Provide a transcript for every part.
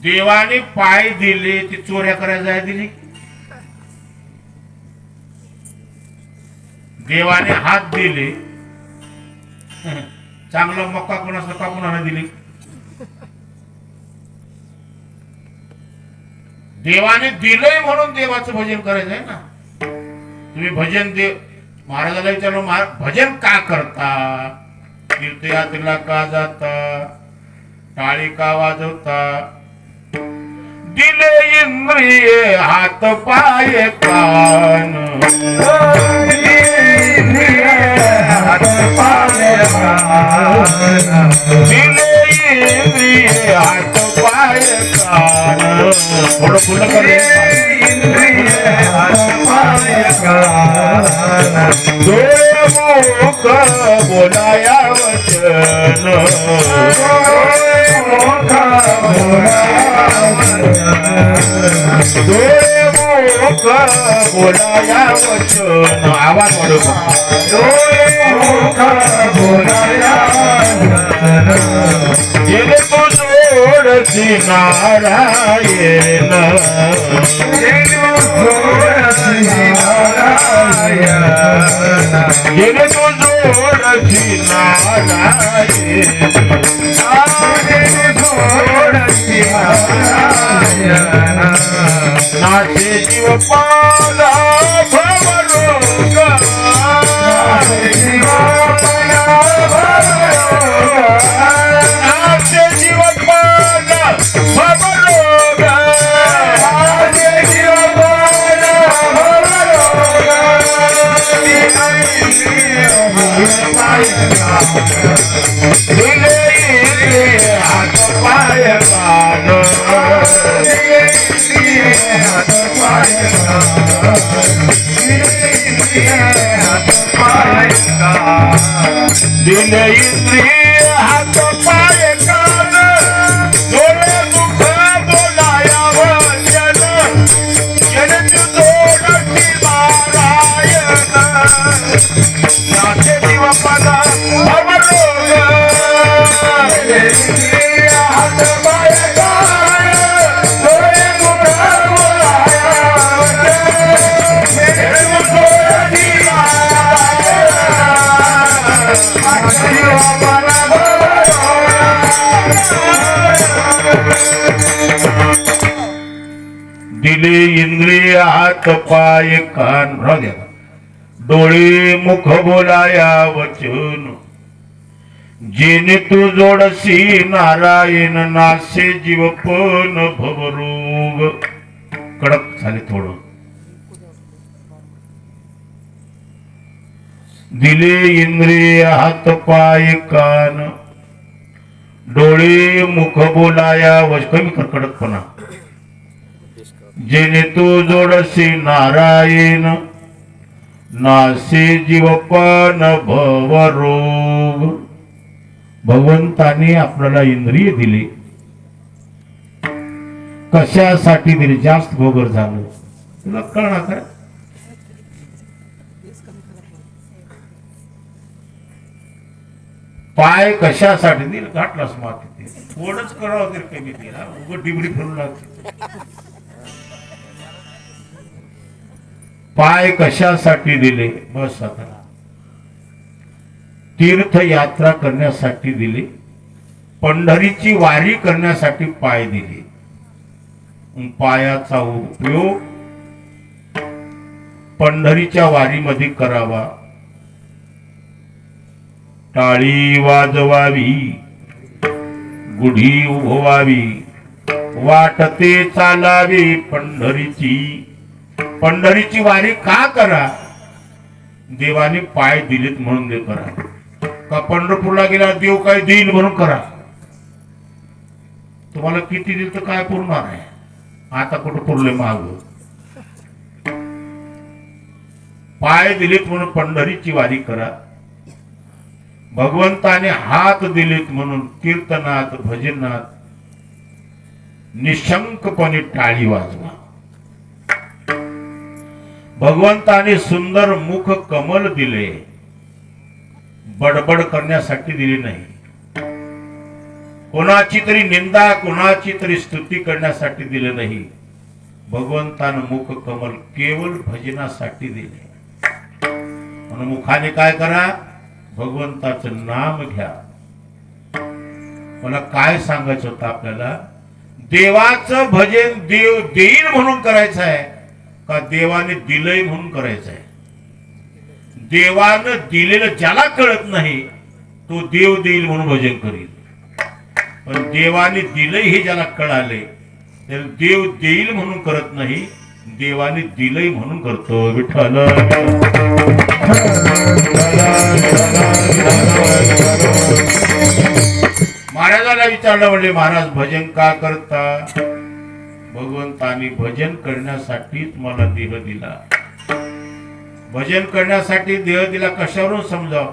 देवाने पाय दिले ती चोऱ्या करायला जाय दिली. देवाने हात दिले चांगला मक्का कोणाचा कापून दिली. देवाने दिलंय म्हणून देवाचं भजन करायचंय ना. तुम्ही भजन देव महाराजाला विचारलं भजन का करता, तीर्थयात्रेला का जाता, टाळी का वाजवता, दिले इंद्रिय हात पाय कान, हात पाय कान, दिले इंद्रिय हात पाय कान. थोडं फुलं करे. डोळे मुख बोलाया वचन, डोळे मुख बोलाया वचन. आवाज वाढव. डोळे मुख बोलाया गेले तू जोडसी नारायण, गेले तू जोडसी नारायण, नाचे जीव पाला भवरोग, नाचे जीव पाला भवरोग, हात पाय कान, दिले इंद्रिय हात पाय कान, डोळे मुख बोलाया वचन, गेले तू जोडसी नारायण, नाचे जीव पाला भवरोग, हात पाय कान, डोळे मुख बोलाया वचन, गेले तू जोडसी दिले इंद्रिय हात पाय कान. राहू द्या. डोळे मुख बोलाया वचन, जेने तू जोडसी नारायण, नासे जीवपन भवरोग. कडक झाले थोडं. दिले इंद्रिय हात पाय कान, डोळे मुख बोलाया वच. कमी कर कडकपणा. जेने तू जोडसी नारायण, नासे जीवपन भवरोग. भगवंताने आपल्याला इंद्रिय दिले, कशासाठी दिले? जास्त गोबर झालं तुला कळणार का? पाय कशासाठी दिले? घाटलास माती थोडंच करावं तरी कमी दिला. उघड डिबडी फिरून लागते. पाय कशासाठी दिले? बस आता तीर्थयात्रा करण्यासाठी दिले, पंढरीची वारी करण्यासाठी पाय दिले. पायाचा उपयोग पंढरीच्या वारीमध्ये करावा. टाळी वाजवावी, गुढी उभवावी, वाटते चालावी पंढरीची. पंढरीची वारी का करा? देवाने पाय दिलेत म्हणून दे करा. का पंढरपूरला गेला देव काय देईल म्हणून करा? तुम्हाला किती दिल तर काय पुरणार आहे? आता कुठं पुरले माग. पाय दिलेत म्हणून पंढरीची वारी करा. भगवंताने हात दिलेत म्हणून कीर्तनात भजनात निशंकपणे टाळी वाजवा. भगवंताने सुंदर मुख कमल दिले, बडबड करण्यासाठी दिले नाही. कोणाची तरी निंदा, कोणाची तरी स्तुती करण्यासाठी दिले नाही. भगवंतानं मुख कमल केवळ भजनासाठी दिले. म्हणून मुखाने काय करा, भगवंताचं नाम घ्या. मला काय सांगायचं होतं आपल्याला, देवाचं भजन देव देईल म्हणून करायचं आहे का देवाने दिलंय म्हणून करायचं आहे? देवानं दिलेलं ज्याला कळत नाही तो देव देईल म्हणून भजन करील. पण देवाने दिलंय हे ज्याला कळाले तर देव देईल म्हणून करत नाही, देवाने दिलंय म्हणून करतो. विठ्ठल महाराजाला विचारलं, म्हणजे महाराज भजन का करता? भगवंतानी भजन करण्यासाठीच मला देह दिला. भजन करण्यासाठी देह दिला कशावरून समजाव?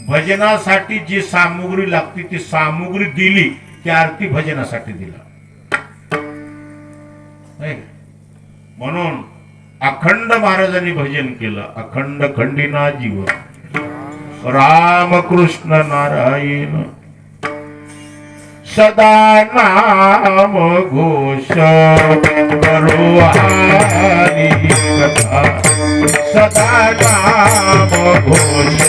भजनासाठी जी सामुग्री लागते ती सामुग्री दिली, ती आरती भजनासाठी दिला. म्हणून अखंड महाराजांनी भजन केलं. अखंड खंडिना जीव रामकृष्ण नारायण सदा नाम घोष करो हरी कथा. सदा नाम घोष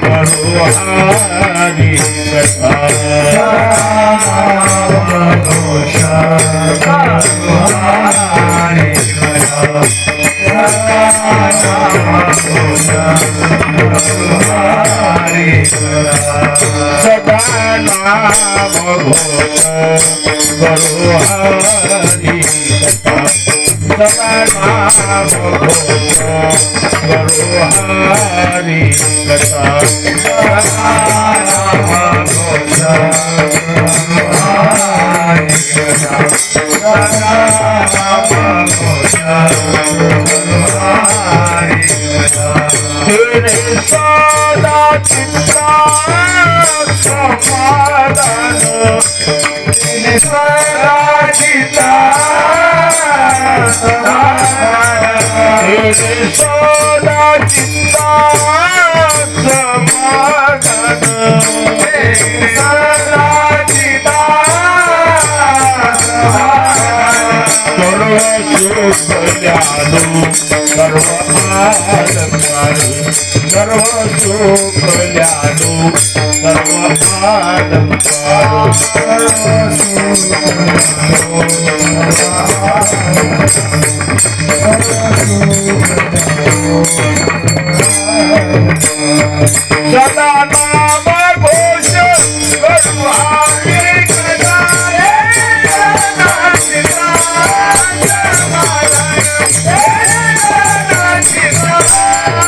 करो हरी कथा. नाम घोष करो हरी कथा. सदा नाम घोष करो हरि कथा. सदा नाम घोष करो हरि कथा. सदा नाम घोष करो हरि कथा. सदा नाम घोष करो हरि कथा. तेरे सदा चित्ता समाधान. तेरे सदा चित्ता समाधान. तेरे सदा चित्ता समाधान. तेरे सदा चित्ता समाधान. सर्व सुख ल्यालो सर्व आलंकारो. सर्व सुख ल्यालो सर्व आलंकारो.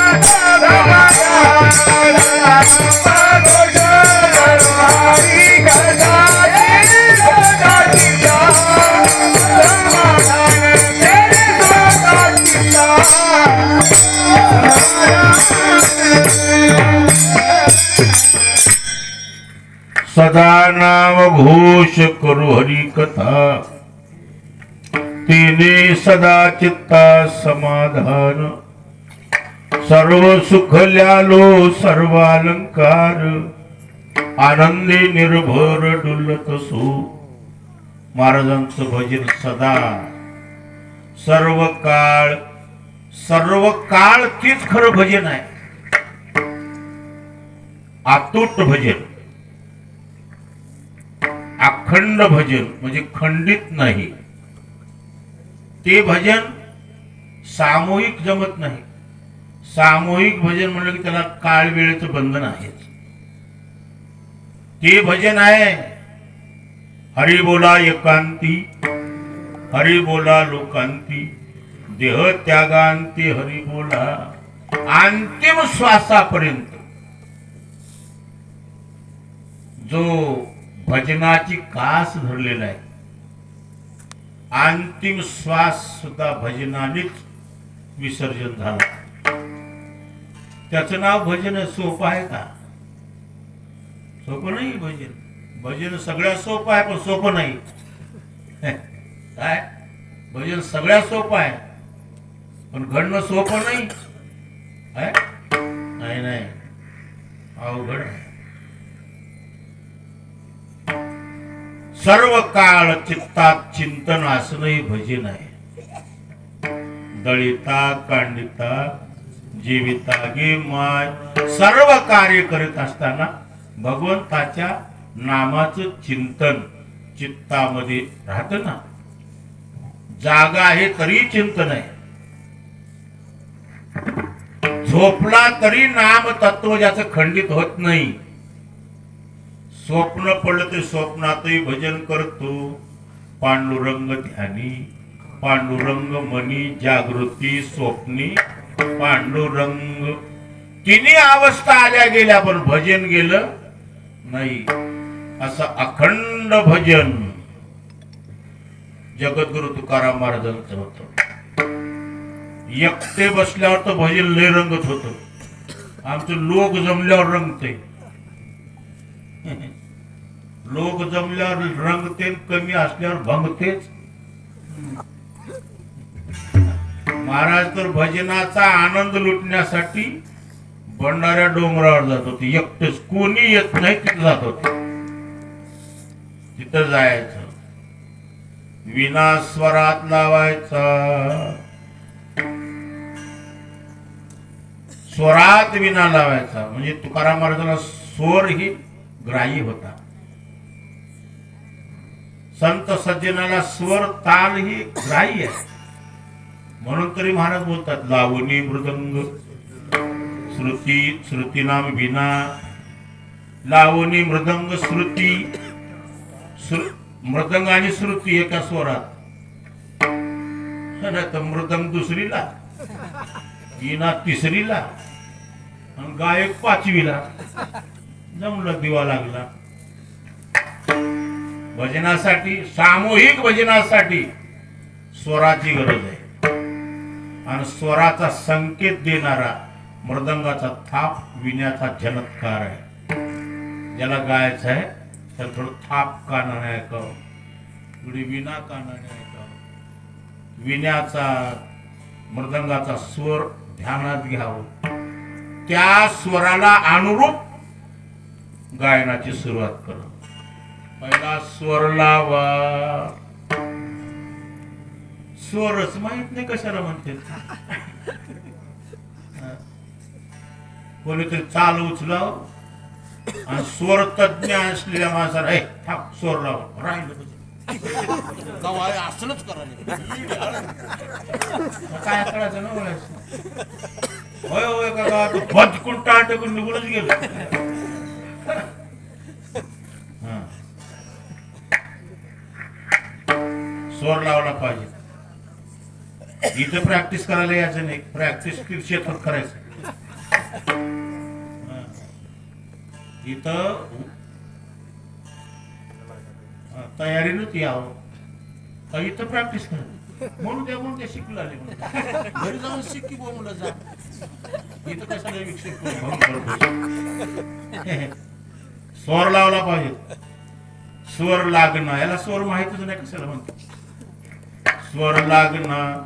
सदा नाम घोष करो हरि कथा. सदा नाम घोष करो हरि कथा. तेने सदा चित्ता समाधान. सर्व सुख ल्यालो सर्व अलंकार. आनंदी निर्भर डुलत सो. महाराजांचं भजन सदा सर्व काळ तीच खरं भजन आहे. अतूट भजन, अखंड भजन म्हणजे खंडित नाही. ते भजन सामूहिक जमत नाही. सामूहिक भजन म्हणलं की त्याला काळ वेळेचं बंधन आहे. ते भजन आहे हरी बोला एकांती, हरी बोला लोकांती, देह त्यागांती हरी बोला. अंतिम श्वासापर्यंत जो भजनाची कास धरलेला आहे, अंतिम श्वास सुद्धा भजनानेच विसर्जन झाला. त्याचं नाव भजन. सोपं आहे का? सोपं नाही भजन. भजन सगळ्यात सोपं आहे पण सोपं नाही. काय भजन सगळ्यात सोपं आहे पण घडणं सोपं नाही. नाही अवघड आहे. सर्व काळ चित्तात चिंतन असणंही भजन आहे. दळिता कांडिता जीविता गे माय सर्व कार्य करीत असताना भगवंताच्या नामाचं चिंतन चित्तामध्ये राहत ना. जागा आहे तरी चिंतन आहे. झोपला तरी नाम तत्व ज्याचं खंडित होत नाही. स्वप्न पडलं ते स्वप्नातही भजन करतो. पांडुरंग ध्यानी पांडुरंग मनी जागृती स्वप्नी पांडुरंग. तिन्ही अवस्था आल्या गेल्या पण भजन गेलं नाही. असं अखंड भजन जगद्गुरु तुकाराम महाराजांचं होतं. एकटे बसल्यावर तर भजन लय रंगत होत. आमचं लोक जमल्यावर रंगते. लोक जमल्यावर रंगते, कमी असल्यावर भंगतेच. महाराज तर भजनाचा आनंद लुटण्यासाठी भंडाऱ्या डोंगरावर जात होते. एकटेच, कोणी येत नाही तिथे जात होते. तिथं जायचं, विना स्वरात लावायचा. स्वरात विना लावायचा म्हणजे तुकाराम महाराजांना स्वर ही ग्राही होता. संत सज्जनाला स्वर ताल ही ग्राही आहे. म्हणून तरी महाराज बोलतात लावणी मृदंग श्रुती श्रुतीनाम विना. लावणी मृदंग श्रुती, मृदंग आणि श्रुती एका स्वरात. तर मृदंग दुसरीला, विना तिसरीला आणि गायक पाचवीला. जमलं, दिवा लागला. भजनासाठी, सामूहिक भजनासाठी स्वराची गरज आहे. आणि स्वराचा संकेत देणारा मृदंगाचा थाप विण्याचा झलत्कार आहे. ज्याला गायचं आहे तर थोडं थाप कानाने ऐकावं, थोडी विना कानाने ऐकावं. विण्याचा मृदंगाचा स्वर ध्यानात घ्यावं. त्या स्वराला अनुरूप गायनाची सुरुवात करा. पहिला स्वर लावा. स्वरच माहित नाही कशाला म्हणते. कोणीतरी चाल उचलाव आणि स्वर तज्ञ असलेल्या माणसाला हे थाप स्वर लाव राहिलं असलच करायला काय करायचं ना बोलायचं. होय होय का तू बदकून टाळ टेकून निघूनच गेलो. स्वर लावला पाहिजे. इथं प्रॅक्टिस करायला यायचं नाही. प्रॅक्टिस क्षेत्रात करायचं. इथं तयारी नव्हती यावं. इथं प्रॅक्टिस करा म्हणून त्या शिकला घरी जाऊन शिकी बोलला जा. इथं कशाला विक्षेप स्वर लावला पाहिजे. स्वर लागणं याला स्वर माहितच नाही कशाला म्हणते. स्वर लागणं,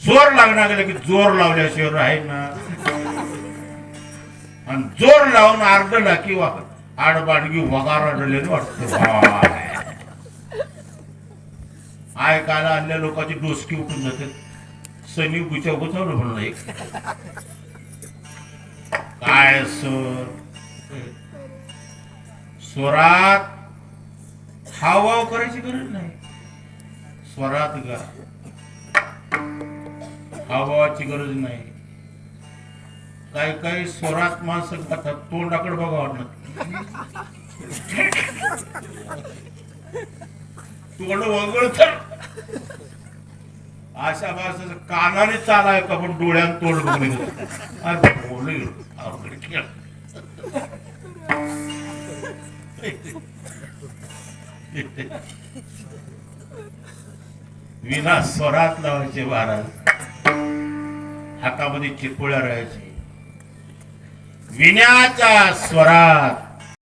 स्वर लागणार गेलं की जोर लावल्याशिवाय राहील ना. आणि जोर लावून आरडला की आडबाडगी वगार आडले वाटत. ऐकायला आणल्या लोकांची डोसकी उठून जाते. सनी गुच्या गुचावलं म्हणलं एक काय स्वर. स्वरात हावभाव करायची गरज नाही. स्वरात गा. हावभावाची गरज नाही. काही काही स्वरात माणसं गातात तोंडाकडे बघा वाटत. तोंड वगळ तर अशा माणसाचं कानाने चालाय का पण डोळ्यात तोंड बघून खेळ. विना स्वरात लावायचे महाराज. हातामध्ये चिरपोळ्या राहायचे. विण्याच्या स्वरात